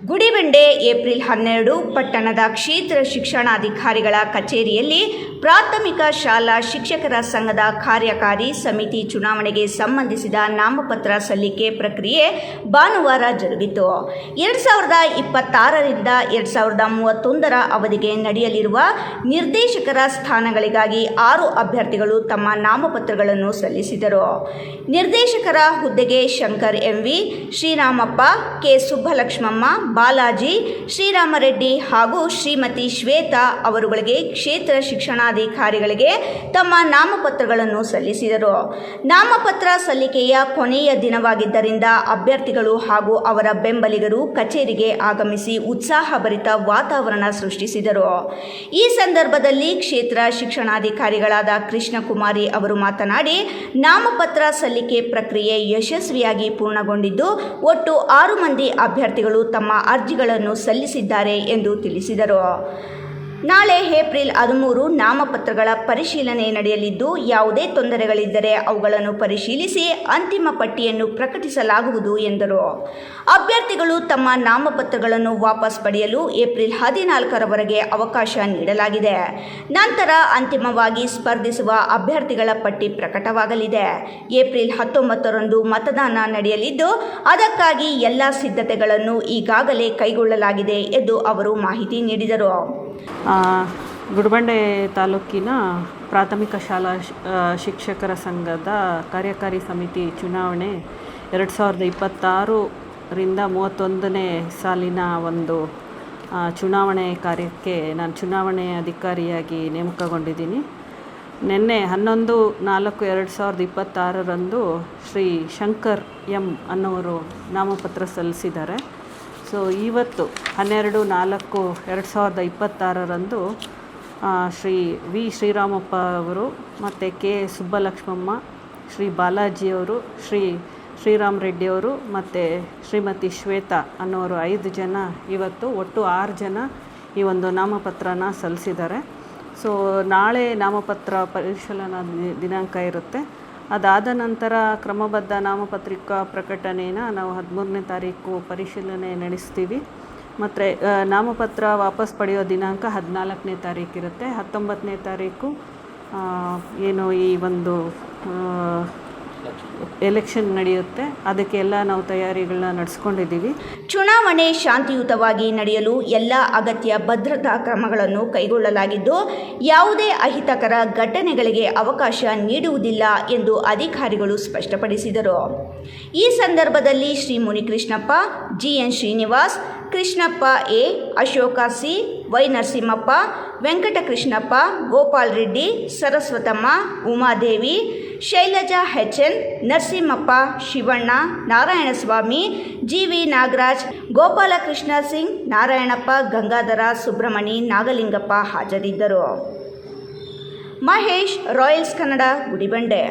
Gudibande April 12 ಪಟ್ಟಣದ ಕ್ಷೇತ್ರ ಶಿಕ್ಷಣಾಧಿಕಾರಿಗಳ ಕಚೇರಿಯಲ್ಲಿ ಪ್ರಾಥಮಿಕ ಶಾಲಾ ಶಿಕ್ಷಕರ ಸಂಘದ ಕಾರ್ಯಕಾರಿ ಸಮಿತಿ ಚುನಾವಣೆಗೆ ಸಂಬಂಧಿಸಿದ ನಾಮಪತ್ರ ಸಲ್ಲಿಕೆ ಪ್ರಕ್ರಿಯೆ ಭಾನುವಾರ ಜರುಗಿತು. 2026ರಿಂದ 2031ರ ಅವಧಿಗೆ ನಡೆಯಲಿರುವ ನಿರ್ದೇಶಕರ ಸ್ಥಾನಗಳಿಗಾಗಿ 6 ಅಭ್ಯರ್ಥಿಗಳು ತಮ್ಮ ನಾಮಪತ್ರಗಳನ್ನು ಸಲ್ಲಿಸಿದರು. ನಿರ್ದೇಶಕರ ಹುದ್ದೆಗೆ ಶಂಕರ್ ಎಂವಿ, ಶ್ರೀರಾಮಪ್ಪ, ಕೆ ಸುಬ್ಬಲಕ್ಷ್ಮಮ್ಮ, ಬಾಲಾಜಿ, ಶ್ರೀರಾಮರೆಡ್ಡಿ ಹಾಗೂ ಶ್ರೀಮತಿ ಶ್ವೇತಾ ಅವರುಗಳಿಗೆ ಕ್ಷೇತ್ರ ಶಿಕ್ಷಣಾಧಿಕಾರಿಗಳಿಗೆ ತಮ್ಮ ನಾಮಪತ್ರಗಳನ್ನು ಸಲ್ಲಿಸಿದರು. ನಾಮಪತ್ರ ಸಲ್ಲಿಕೆಯ ಕೊನೆಯ ದಿನವಾಗಿದ್ದರಿಂದ ಅಭ್ಯರ್ಥಿಗಳು ಹಾಗೂ ಅವರ ಬೆಂಬಲಿಗರು ಕಚೇರಿಗೆ ಆಗಮಿಸಿ ಉತ್ಸಾಹಭರಿತ ವಾತಾವರಣ ಸೃಷ್ಟಿಸಿದರು. ಈ ಸಂದರ್ಭದಲ್ಲಿ ಕ್ಷೇತ್ರ ಶಿಕ್ಷಣಾಧಿಕಾರಿಗಳಾದ ಕೃಷ್ಣಕುಮಾರಿ ಅವರು ಮಾತನಾಡಿ, ನಾಮಪತ್ರ ಸಲ್ಲಿಕೆ ಪ್ರಕ್ರಿಯೆ ಯಶಸ್ವಿಯಾಗಿ ಪೂರ್ಣಗೊಂಡಿದ್ದು ಒಟ್ಟು 6 ಮಂದಿ ಅಭ್ಯರ್ಥಿಗಳು ತಮ್ಮ ಅರ್ಜಿಗಳನ್ನು ಸಲ್ಲಿಸಿದ್ದಾರೆ ಎಂದು ತಿಳಿಸಿದರು. ನಾಳೆ ಏಪ್ರಿಲ್ 13 ನಾಮಪತ್ರಗಳ ಪರಿಶೀಲನೆ ನಡೆಯಲಿದ್ದು, ಯಾವುದೇ ತೊಂದರೆಗಳಿದ್ದರೆ ಅವುಗಳನ್ನು ಪರಿಶೀಲಿಸಿ ಅಂತಿಮ ಪಟ್ಟಿಯನ್ನು ಪ್ರಕಟಿಸಲಾಗುವುದು ಎಂದರು. ಅಭ್ಯರ್ಥಿಗಳು ತಮ್ಮ ನಾಮಪತ್ರಗಳನ್ನು ವಾಪಸ್ ಪಡೆಯಲು ಏಪ್ರಿಲ್ 14ರವರೆಗೆ ಅವಕಾಶ ನೀಡಲಾಗಿದೆ. ನಂತರ ಅಂತಿಮವಾಗಿ ಸ್ಪರ್ಧಿಸುವ ಅಭ್ಯರ್ಥಿಗಳ ಪಟ್ಟಿ ಪ್ರಕಟವಾಗಲಿದೆ. ಏಪ್ರಿಲ್ 19ರಂದು ಮತದಾನ ನಡೆಯಲಿದ್ದು, ಅದಕ್ಕಾಗಿ ಎಲ್ಲ ಸಿದ್ಧತೆಗಳನ್ನು ಈಗಾಗಲೇ ಕೈಗೊಳ್ಳಲಾಗಿದೆ ಎಂದು ಅವರು ಮಾಹಿತಿ ನೀಡಿದರು. ಗುಡಿಬಂಡೆ ತಾಲೂಕಿನ ಪ್ರಾಥಮಿಕ ಶಾಲಾ ಶಿಕ್ಷಕರ ಸಂಘದ ಕಾರ್ಯಕಾರಿ ಸಮಿತಿ ಚುನಾವಣೆ 2026ರಿಂದ 31ನೇ ಸಾಲಿನ ಒಂದು ಚುನಾವಣೆ ಕಾರ್ಯಕ್ಕೆ ನಾನು ಚುನಾವಣೆ ಅಧಿಕಾರಿಯಾಗಿ ನೇಮಕಗೊಂಡಿದ್ದೀನಿ. ನಿನ್ನೆ 11/4/2026ರಂದು ಶ್ರೀ ಶಂಕರ್ ಎಂ ಅನ್ನೋರು ನಾಮಪತ್ರ ಸಲ್ಲಿಸಿದ್ದಾರೆ. ಸೊ ಇವತ್ತು 12/4/2026ರಂದು ಶ್ರೀ ವಿ ಶ್ರೀರಾಮಪ್ಪ ಅವರು ಮತ್ತು ಕೆ ಸುಬ್ಬಲಕ್ಷ್ಮಮ್ಮ, ಶ್ರೀ ಬಾಲಾಜಿಯವರು, ಶ್ರೀರಾಮ್ ರೆಡ್ಡಿಯವರು ಮತ್ತು ಶ್ರೀಮತಿ ಶ್ವೇತಾ ಅನ್ನೋರು 5 ಜನ ಇವತ್ತು ಒಟ್ಟು 6 ಜನ ಈ ಒಂದು ನಾಮಪತ್ರನ ಸಲ್ಲಿಸಿದ್ದಾರೆ. ಸೊ ನಾಳೆ ನಾಮಪತ್ರ ಪರಿಶೀಲನಾ ದಿನಾಂಕ ಇರುತ್ತೆ. ಅದಾದ ನಂತರ ಕ್ರಮಬದ್ಧ ನಾಮಪತ್ರಿಕಾ ಪ್ರಕಟಣೆಯನ್ನು ನಾವು 13ನೇ ತಾರೀಕು ಪರಿಶೀಲನೆ ನಡೆಸ್ತೀವಿ. ಮತ್ತು ನಾಮಪತ್ರ ವಾಪಸ್ ಪಡೆಯೋ ದಿನಾಂಕ 14ನೇ ತಾರೀಕು ಇರುತ್ತೆ. 19ನೇ ತಾರೀಕು ಏನು ಈ ಒಂದು ಎಲೆಕ್ಷನ್ ನಡೆಯುತ್ತೆ, ಅದಕ್ಕೆಲ್ಲ ನಾವು ತಯಾರಿಗಳನ್ನ ನಡೆಸ್ಕೊಂಡಿದ್ದೀವಿ. ಚುನಾವಣೆ ಶಾಂತಿಯುತವಾಗಿ ನಡೆಯಲು ಎಲ್ಲ ಅಗತ್ಯ ಭದ್ರತಾ ಕ್ರಮಗಳನ್ನು ಕೈಗೊಳ್ಳಲಾಗಿದ್ದು, ಯಾವುದೇ ಅಹಿತಕರ ಘಟನೆಗಳಿಗೆ ಅವಕಾಶ ನೀಡುವುದಿಲ್ಲ ಎಂದು ಅಧಿಕಾರಿಗಳು ಸ್ಪಷ್ಟಪಡಿಸಿದರು. ಈ ಸಂದರ್ಭದಲ್ಲಿ Shri Munikrishnappa, G N Srinivas, Krishnappa A, Ashoka C, Y Narasimhappa, Venkatakrishnappa, Gopal Reddy, Saraswatamma, Umadevi, Shailaja H N, Narasimhappa, Shivanna, Narayanaswamy, G V Nagaraj, Gopalakrishna Singh, Narayanappa, Gangadhara, Subramani, Nagalingappa ಹಾಜರಿದ್ದರು. ಮಹೇಶ್, ರಾಯಲ್ಸ್ ಕನ್ನಡ, ಗುಡಿಬಂಡೆ.